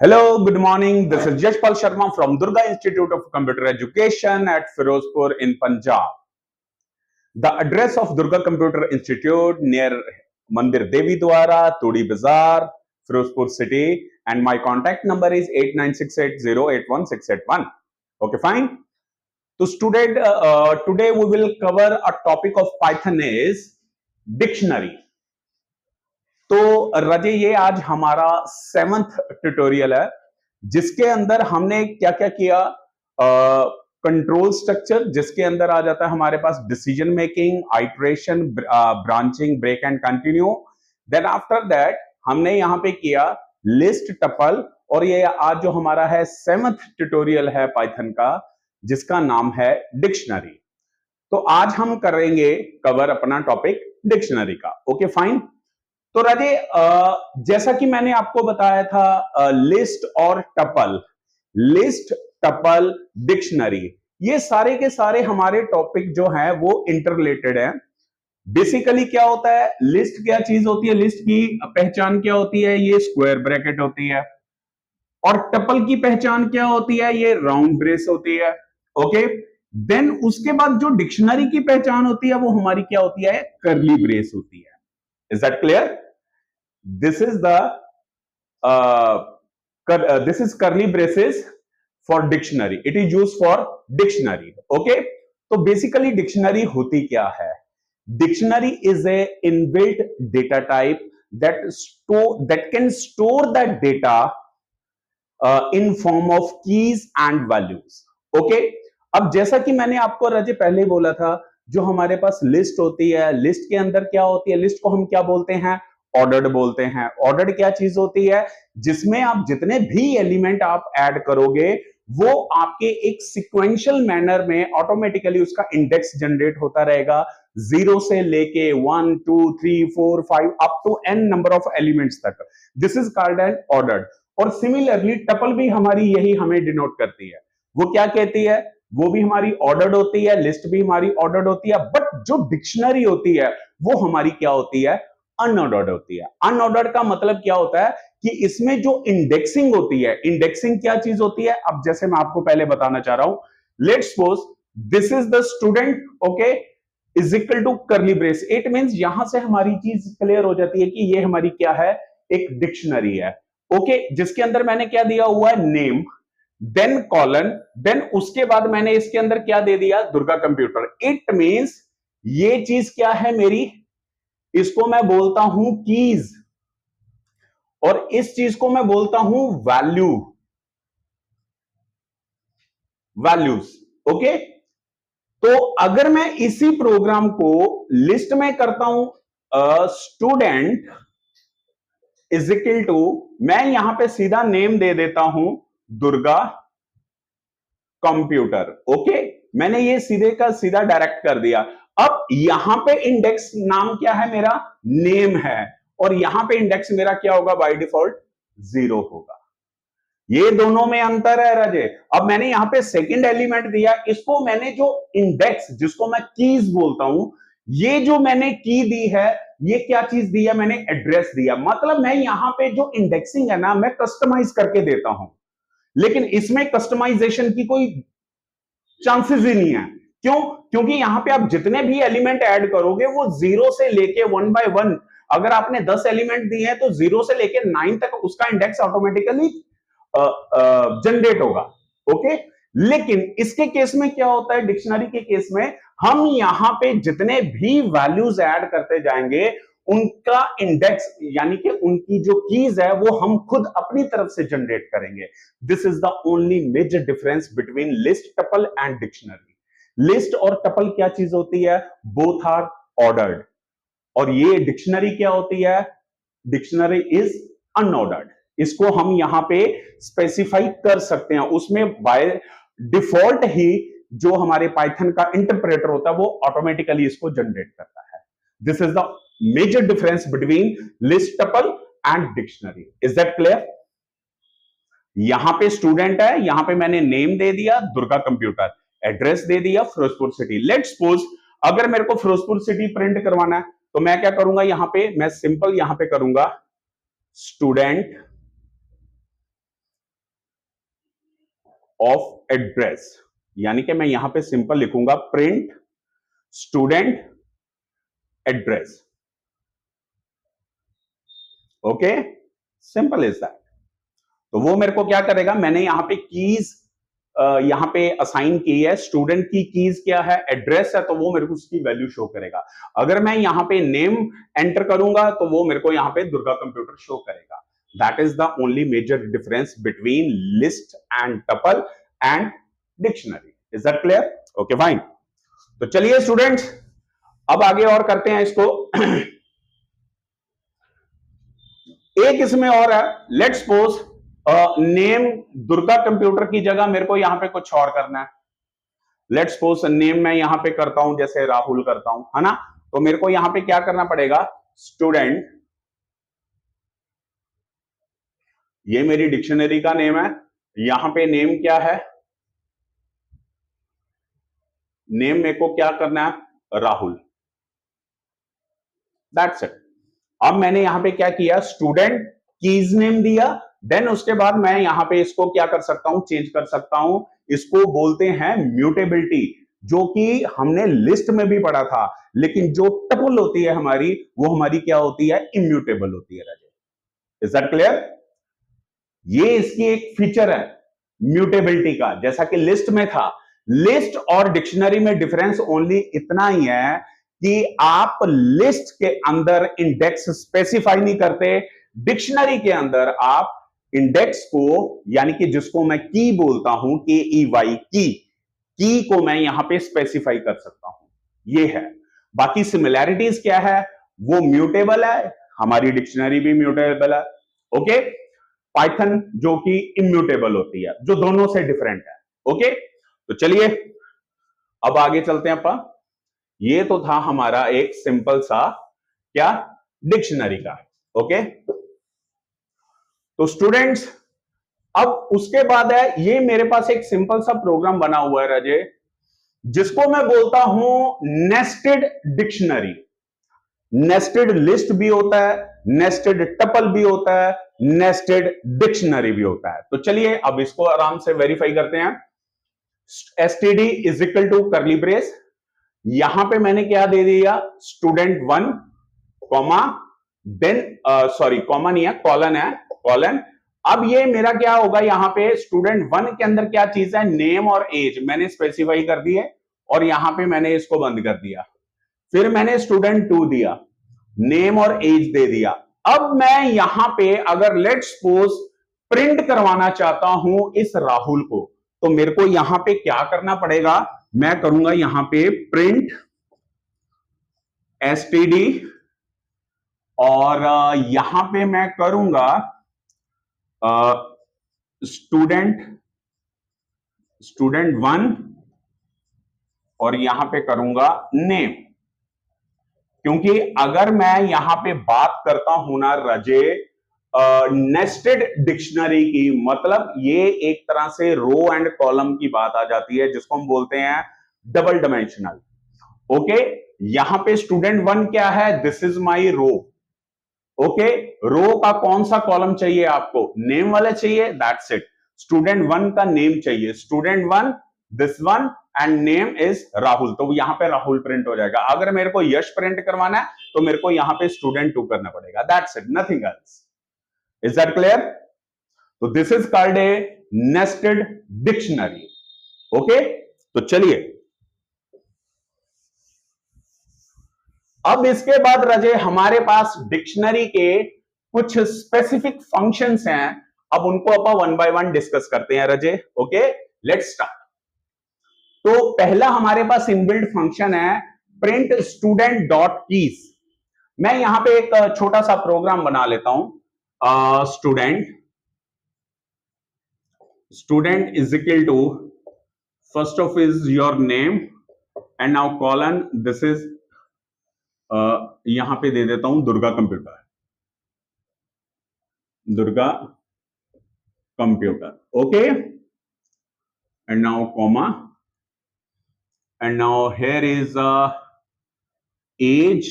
Hello, good morning. This is Yashpal Sharma from Durga Institute of Computer Education at Firozpur in Punjab. The address of Durga Computer Institute near Mandir Devi Dwara, Todi Bazaar, Firozpur city, and my contact number is 8968081681. Okay, fine. So student, today we will cover a topic of Python is dictionary. तो रजे ये आज हमारा 7th tutorial है जिसके अंदर हमने क्या क्या किया। कंट्रोल स्ट्रक्चर जिसके अंदर आ जाता है हमारे पास decision making, iteration, branching, break and continue. Then after that हमने यहाँ पे किया लिस्ट, टपल, और ये आज जो हमारा है 7th ट्यूटोरियल है पाइथन का जिसका नाम है डिक्शनरी। तो आज हम करेंगे कवर अपना टॉपिक डिक्शनरी का। Okay fine. तो राजे जैसा कि मैंने आपको बताया था लिस्ट और टपल, लिस्ट, टपल, डिक्शनरी, ये सारे के सारे हमारे टॉपिक जो हैं वो इंटररिलेटेड हैं। बेसिकली क्या होता है, लिस्ट क्या चीज होती है, लिस्ट की पहचान क्या होती है, ये स्क्वायर ब्रैकेट होती है। और टपल की पहचान क्या होती है, ये राउंड ब्रेस होती है। ओके, देन उसके बाद जो डिक्शनरी की पहचान होती है वो हमारी क्या होती है, कर्ली ब्रेस होती है। Is that clear? This is the this is curly braces for dictionary. It is used for dictionary. Okay, तो basically dictionary होती क्या है? Dictionary is a inbuilt data type that can store that data in form of keys and values. Okay, अब जैसा कि मैंने आपको रजे पहले बोला था, जो हमारे पास लिस्ट होती है, लिस्ट के अंदर क्या होती है, लिस्ट को हम क्या बोलते हैं, ऑर्डर्ड बोलते हैं। ऑर्डर्ड क्या चीज होती है, जिसमें आप जितने भी एलिमेंट आप ऐड करोगे वो आपके एक सिक्वेंशियल मैनर में ऑटोमेटिकली उसका इंडेक्स जनरेट होता रहेगा, 0 से लेके 1 2 3 4 5 up to n number of elements तक। This is called an ordered. और सिमिलरली टपल भी हमारी यही हमें डिनोट करती है। वो क्या कहती है, वो भी हमारी ऑर्डर्ड होती है, लिस्ट भी हमारी ऑर्डर्ड होती है, बट जो डिक्शनरी होती है वो हमारी क्या होती है, अनऑर्डर्ड होती है। अनऑर्डर्ड का मतलब क्या होता है कि इसमें जो इंडेक्सिंग होती है, इंडेक्सिंग क्या चीज होती है, अब जैसे मैं आपको पहले बताना चाह रहा हूं, let's suppose this is the student, okay, is equal to curly brace. It means यहां से हमारी चीज क्लियर हो जाती है कि ये हमारी क्या है, एक डिक्शनरी है। ओके, जिसके अंदर मैंने क्या दिया हुआ है, नेम, देन कॉलन, देन उसके बाद मैंने इसके अंदर क्या दे दिया, दुर्गा कंप्यूटर। इट मींस ये चीज क्या है मेरी, इसको मैं बोलता हूं कीज, और इस चीज को मैं बोलता हूं वैल्यू, वैल्यूज। ओके, तो अगर मैं इसी प्रोग्राम को लिस्ट में करता हूं, स्टूडेंट इज इक्वल टू, मैं यहां पे सीधा नेम दे देता हूं दुर्गा कंप्यूटर। ओके, मैंने ये सीधे का सीधा डायरेक्ट कर दिया। अब यहां पे इंडेक्स नाम क्या है, मेरा नेम है, और यहां पे इंडेक्स मेरा क्या होगा, बाय डिफॉल्ट 0 होगा। ये दोनों में अंतर है राजे। अब मैंने यहां पे सेकंड एलिमेंट दिया, इसको मैंने जो इंडेक्स, जिसको मैं कीज बोलता हूं, ये जो मैंने की दी है, ये क्या चीज दी है, मैंने एड्रेस दिया। मतलब मैं यहां पे जो इंडेक्सिंग है ना, मैं कस्टमाइज करके देता हूं, लेकिन इसमें कस्टमाइजेशन की कोई चांसेस ही नहीं है। क्यों? क्योंकि यहां पे आप जितने भी एलिमेंट ऐड करोगे वो 0 से लेके 1 बाय 1, अगर आपने 10 एलिमेंट दिए हैं तो 0 से लेके 9 तक उसका इंडेक्स ऑटोमेटिकली जनरेट होगा। ओके, लेकिन इसके केस में क्या होता है, डिक्शनरी के केस में हम यहां पे जितने भी वैल्यूज ऐड करते जाएंगे उनका इंडेक्स, यानी कि उनकी जो कीज है वो हम खुद अपनी तरफ से जनरेट करेंगे। This is the only major difference between list, tuple and dictionary. List और टपल क्या चीज होती है, बोथ आर ऑर्डर्ड, और ये डिक्शनरी क्या होती है, डिक्शनरी इज अनऑर्डर्ड। इसको हम यहां पे स्पेसिफाई कर सकते हैं, उसमें बाय डिफॉल्ट ही जो हमारे पाइथन का इंटरप्रेटर होता है वो ऑटोमेटिकली इसको जनरेट करता है। This is the major difference between list, tuple and dictionary. Is that clear? यहां पे स्टूडेंट है, यहां पे मैंने नेम दे दिया दुर्गा कंप्यूटर, एड्रेस दे दिया फिरोजपुर सिटी। लेट्स सपोज अगर मेरे को फिरोजपुर सिटी प्रिंट करवाना है तो मैं क्या करूंगा, यहां पे मैं सिंपल यहां पे करूंगा स्टूडेंट ऑफ एड्रेस, यानी कि मैं यहां पे सिंपल लिखूंगा print student address. Okay, simple is that. तो वो मेरे को क्या करेगा, मैंने यहां पे कीज यहां पे असाइन की है, स्टूडेंट की कीज क्या है, एड्रेस है, तो वो मेरे को उसकी वैल्यू शो करेगा। अगर मैं यहां पे नेम एंटर करूंगा तो वो मेरे को यहां पे दुर्गा कंप्यूटर शो करेगा। That is the only major difference between list and tuple and dictionary. Is that clear? Okay fine. तो चलिए स्टूडेंट्स, अब आगे और करते हैं इसको। एक इसमें और है, let's suppose name Durga computer की जगह मेरे को यहां पे कुछ और करना है। लेट्स सपोज नेम मैं यहां पे करता हूं जैसे राहुल करता हूं, है ना? तो मेरे को यहां पे क्या करना पड़ेगा, स्टूडेंट, ये मेरी डिक्शनरी का नेम है, यहां पे नेम क्या है, नेम मेरे को क्या करना है, राहुल। That's it. अब मैंने यहां पे क्या किया, स्टूडेंट कीज नेम दिया, देन उसके बाद मैं यहां पे इसको क्या कर सकता हूं, चेंज कर सकता हूं। इसको बोलते हैं म्यूटेबिलिटी, जो कि हमने लिस्ट में भी पढ़ा था, लेकिन जो टपल होती है हमारी, वो हमारी क्या होती है, इम्यूटेबल होती है। Is that clear? ये इसकी एक फीचर है म्यूटेबिलिटी का, जैसा कि लिस्ट में था। लिस्ट और डिक्शनरी में डिफरेंस ओनली इतना ही है कि आप लिस्ट के अंदर इंडेक्स स्पेसिफाई नहीं करते, डिक्शनरी के अंदर आप इंडेक्स को, यानी कि जिसको मैं की बोलता हूं, KEY की को मैं यहां पे स्पेसिफाई कर सकता हूं। ये है। बाकी सिमिलैरिटीज क्या है, वो म्यूटेबल है, हमारी डिक्शनरी भी म्यूटेबल है। ओके, पाइथन जो कि इम्यूटेबल होती है, जो दोनों से डिफरेंट है। ओके, तो चलिए अब आगे चलते हैं अपन। ये तो था हमारा एक सिंपल सा क्या, डिक्शनरी का। ओके, तो स्टूडेंट्स अब उसके बाद है, ये मेरे पास एक सिंपल सा प्रोग्राम बना हुआ है राजे, जिसको मैं बोलता हूं नेस्टेड डिक्शनरी। नेस्टेड लिस्ट भी होता है, नेस्टेड टपल भी होता है, नेस्टेड डिक्शनरी भी होता है। तो चलिए अब इसको आराम से वेरीफाई करते हैं। std is equal to curly brace, यहां पे मैंने क्या दे दिया, student 1 comma, then sorry comma नहीं है, कॉलन है, कॉलन। अब ये मेरा क्या होगा, यहां पे स्टूडेंट 1 के अंदर क्या चीज है, नेम और एज मैंने स्पेसिफाई कर दी है, और यहां पे मैंने इसको बंद कर दिया। फिर मैंने स्टूडेंट 2 दिया, नेम और एज दे दिया। अब मैं यहां पे अगर लेट्स सपोज प्रिंट करवाना चाहता हूं इस राहुल को, तो मेरे को यहां पे क्या करना पड़ेगा, मैं करूंगा यहां पे प्रिंट std, और यहां पे मैं करूंगा स्टूडेंट 1, और यहां पे करूंगा नेम। क्योंकि अगर मैं यहां पे बात करता हूं ना रजे, नेस्टेड डिक्शनरी की, मतलब ये एक तरह से रो एंड कॉलम की बात आ जाती है, जिसको हम बोलते हैं डबल डायमेंशनल। ओके, यहां पे स्टूडेंट 1 क्या है, this is my row. Okay, row का कौन सा कॉलम चाहिए आपको, नेम वाला चाहिए, दैट्स इट। स्टूडेंट 1 का नेम चाहिए, student 1 this one, and name is Rahul, तो यहां पे राहुल प्रिंट हो जाएगा। अगर मेरे को यश प्रिंट करवाना है तो मेरे को यहां पे स्टूडेंट 2 करना पड़ेगा, that's it, nothing else. Is that clear? तो this is called a nested dictionary. Okay, तो चलिए अब इसके बाद रजे हमारे पास डिक्शनरी के कुछ स्पेसिफिक फंक्शंस हैं, अब उनको अपन वन बाय वन डिस्कस करते हैं रजे। Okay, let's start. तो पहला हमारे पास इनबिल्ट फंक्शन है प्रिंट स्टूडेंट डॉट कीज। मैं यहां पे एक छोटा सा प्रोग्राम बना लेता हूं, student is equal to, first of is your name, and now colon, this is, यहां पे दे देता हूं Durga computer, Durga computer. Okay, and now comma, and now here is age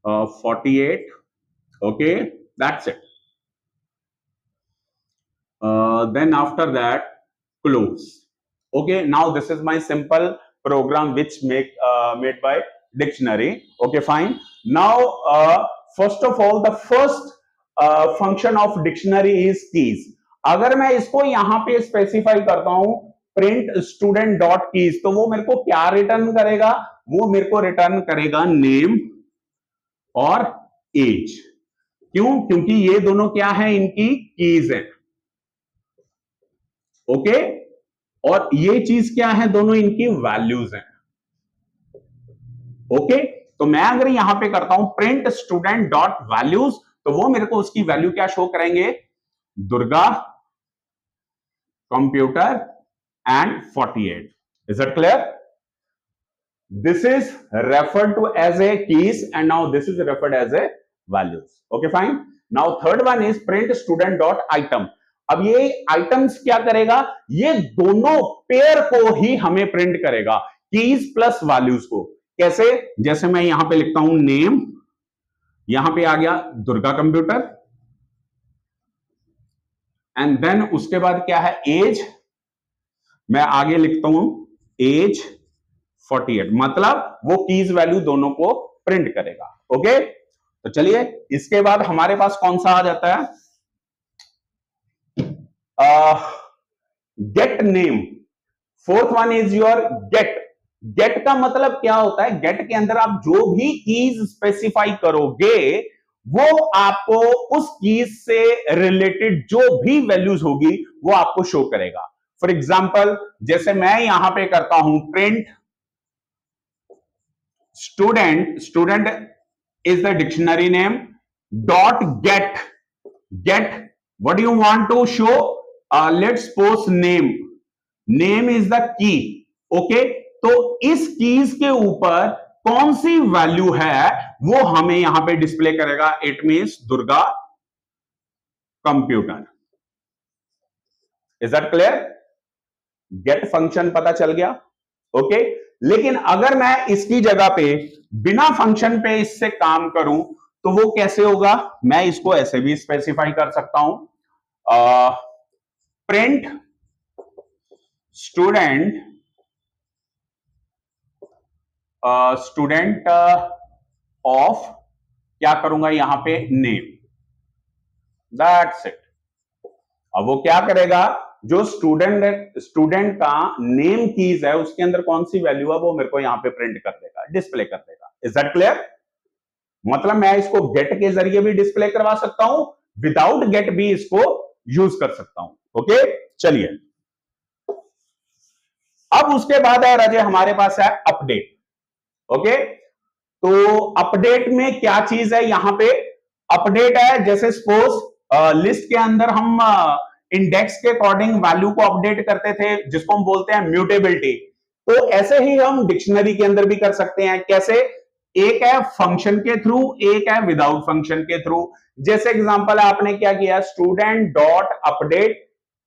48. Okay, that's it. then after that close. Okay, now this is my simple program which made by dictionary. Okay, fine. Now first of all, the first function of dictionary is keys. अगर मैं इसको यहां पे specify करता हूं print student dot keys, तो वो मेरे को क्या रिटर्न करेगा? वो मेरे को रिटर्न करेगा नेम और एज। क्यों? क्योंकि ये दोनों क्या है, इनकी कीज है। ओके, और ये चीज क्या है, दोनों इनकी वैल्यूज हैं। ओके, तो मैं अगर यहां पे करता हूं प्रिंट स्टूडेंट डॉट वैल्यूज, तो वो मेरे को उसकी वैल्यू क्या शो करेंगे? Durga, computer and 48। Is it clear? This is referred to as a keys and now this is referred as a values. Okay fine. Now third one is print student dot item. अब ये items क्या करेगा? ये दोनों pair को ही हमें print करेगा, keys plus values को। कैसे? जैसे मैं यहां पे लिखता हूं नेम, यहां पे आ गया दुर्गा कंप्यूटर, एंड देन उसके बाद क्या है, एज। मैं आगे लिखता हूं एज 48, मतलब वो कीज वैल्यू दोनों को प्रिंट करेगा। ओके, तो चलिए इसके बाद हमारे पास कौन सा आ जाता है? Get name. Fourth one is your get. Get का मतलब क्या होता है? गेट के अंदर आप जो भी कीज स्पेसिफाई करोगे वो आपको उस कीज से रिलेटेड जो भी वैल्यूज होगी वो आपको शो करेगा। फॉर एग्जाम्पल, जैसे मैं यहां पे करता हूं print student, student is the dictionary name, dot get. Get what you want to show? Let's suppose name, name is the key. Okay, तो इस कीज के ऊपर कौन सी वैल्यू है वो हमें यहां पे डिस्प्ले करेगा। It means Durga computer. Is that clear? Get function पता चल गया। ओके, लेकिन अगर मैं इसकी जगह पे बिना फंक्शन पे इससे काम करूं तो वो कैसे होगा? मैं इसको ऐसे भी स्पेसिफाई कर सकता हूं, प्रिंट स्टूडेंट स्टूडेंट ऑफ, क्या करूंगा यहां पे, नेम। That's it. अब वो क्या करेगा? जो स्टूडेंट का नेम कीज है उसके अंदर कौन सी वैल्यू है वो मेरे को यहां पे प्रिंट कर देगा, डिस्प्ले कर देगा। Is that clear? मतलब मैं इसको गेट के जरिए भी डिस्प्ले करवा सकता हूं, विदाउट गेट भी इसको यूज कर सकता हूं। ओके, चलिए अब उसके बाद है राजे हमारे पास है अपडेट। ओके, तो अपडेट में क्या चीज है? यहां पे अपडेट है, जैसे सपोज लिस्ट के अंदर हम इंडेक्स के अकॉर्डिंग वैल्यू को अपडेट करते थे जिसको हम बोलते हैं म्यूटेबिलिटी, तो ऐसे ही हम डिक्शनरी के अंदर भी कर सकते हैं। कैसे? एक है फंक्शन के थ्रू, एक है विदाउट फंक्शन के थ्रू। जैसे एग्जांपल आपने क्या किया, स्टूडेंट डॉट अपडेट,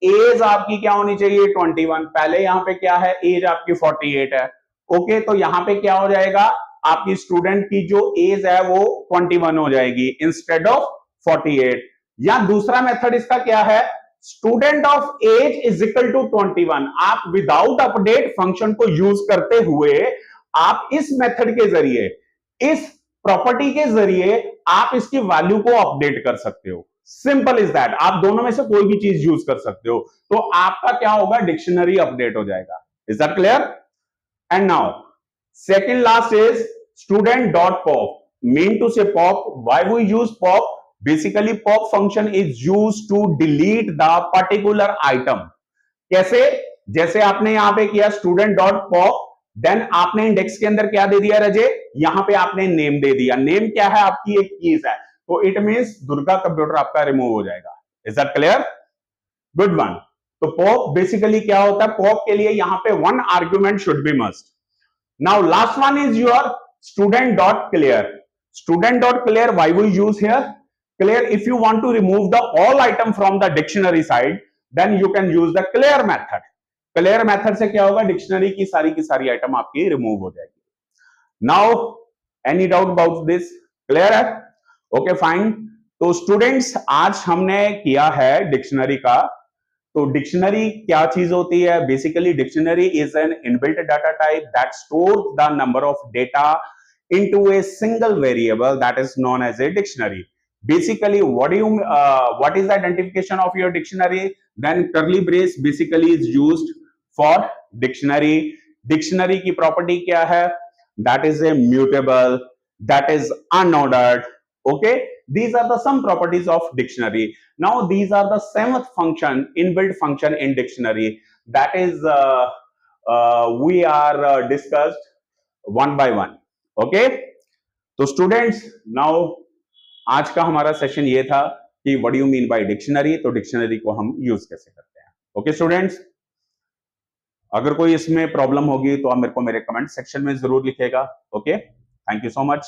एज आपकी क्या होनी चाहिए, 21। पहले यहां पे क्या है, एज आपकी 48 है। ओके, तो यहां पे क्या हो जाएगा, आपकी स्टूडेंट की जो एज है वो 21 हो जाएगी इंस्टेड ऑफ 48। या दूसरा मेथड इसका क्या है, student of age is equal to 21। आप विदाउट अपडेट फंक्शन को यूज करते हुए आप इस मेथड के जरिए, इस प्रॉपर्टी के जरिए आप इसकी वैल्यू को अपडेट कर सकते हो। Simple is that. आप दोनों में से कोई भी चीज यूज कर सकते हो, तो आपका क्या होगा, डिक्शनरी अपडेट हो जाएगा। Is that clear? And now second last is student dot pop. Mean to say pop. Why we use pop? Basically pop function is used to delete the particular item. कैसे? जैसे आपने यहां पे किया student dot pop, then आपने index के अंदर क्या दे दिया रजे, यहां पे आपने नेम दे दिया। नेम क्या है, आपकी एक कीज है, तो इट मींस दुर्गा कंप्यूटर आपका रिमूव हो जाएगा। Is that clear? Good one. तो पॉप बेसिकली क्या होता है, पॉप के लिए यहां पे one argument should be must. Now last one is your student dot clear. Student dot clear, why we use here? Clear, if you want to remove the all item from the dictionary side, then you can use the clear method. Clear method से क्या होगा, dictionary की सारी item आपकी remove हो जाएगी। Now any doubt about this? Clear है? Okay fine. तो स्टूडेंट्स आज हमने किया है डिक्शनरी का, तो डिक्शनरी क्या चीज होती है? Basically dictionary is an inbuilt data type that stores the number of data into a single variable that is known as a dictionary. Basically, what is the identification of your dictionary? Then curly brace basically is used for dictionary. Dictionary की property क्या है? That is a mutable, that is unordered. Okay, these are the some properties of dictionary. Now these are the seventh function, inbuilt function in dictionary, that is we are discussed one by one. Okay तो students now आज का हमारा session ये था कि what do you mean by dictionary, तो dictionary को हम यूज कैसे करते हैं। ओके स्टूडेंट्स, अगर कोई इसमें प्रॉब्लम होगी तो आप मेरे को मेरे कमेंट सेक्शन में जरूर लिखेगा। Okay, thank you so much.